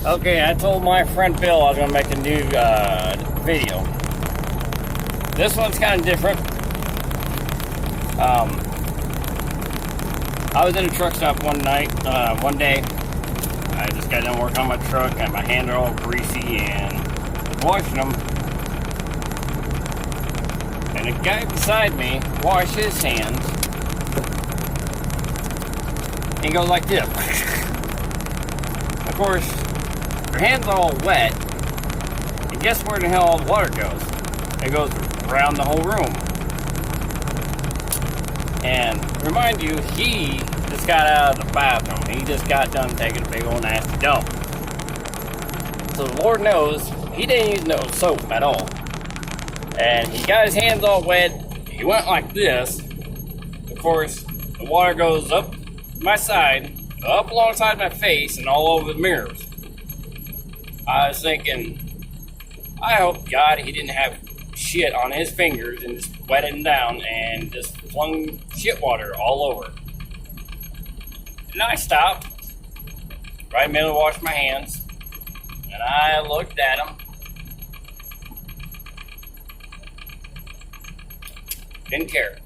Okay, I told my friend Bill I was gonna make a new video. This one's kind of different. I was in a truck stop one day. I just got done working on my truck, and my hands are all greasy, and was washing them. And a guy beside me washed his hands. And he goes like this. Of course, your hands are all wet, and guess where the hell all the water goes? It goes around the whole room. And remind you, he just got out of the bathroom. He just got done taking a big old nasty dump. So the Lord knows, he didn't use no soap at all. And he got his hands all wet. He went like this. Of course, the water goes up my side, up alongside my face, and all over the mirrors. I was thinking, I hope God he didn't have shit on his fingers and just wetted them down and just flung shit water all over. And I stopped, right in the middle to wash my hands, and I looked at him. Didn't care.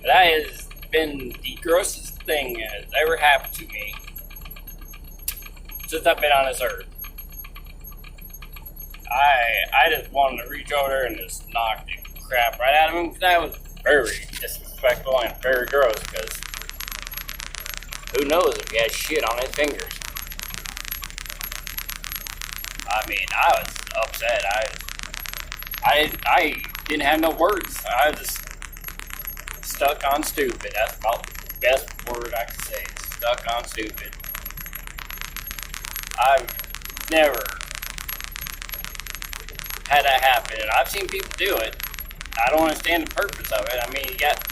That has been the grossest thing that has ever happened to me since I've been on this earth. I just wanted to reach over there and just knock the crap right out of him. That was very disrespectful and very gross, because who knows if he had shit on his fingers. I mean, I was upset. I didn't have no words. I was just stuck on stupid. That's about the best word I could say. Stuck on stupid. I've never had that happen, and I've seen people do it. I don't understand the purpose of it. I mean, you got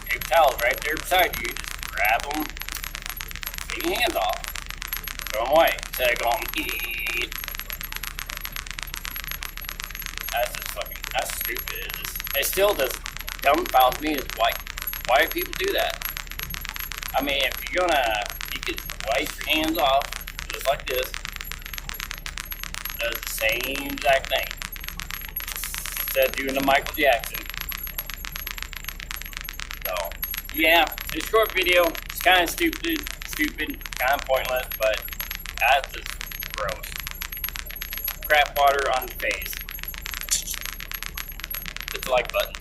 paper towels right there beside you. You just grab them, take your hands off, throw them away instead of going, eat. That's just fucking, that's stupid. It still just dumbfounds me. Why do people do that? I mean, if you're gonna, you could wipe your hands off just like this. Does the same exact thing. Instead of doing the Michael Jackson. So, yeah, it's a short video. It's kind of stupid, kind of pointless, but that's just gross. Crap water on the face. Hit the like button.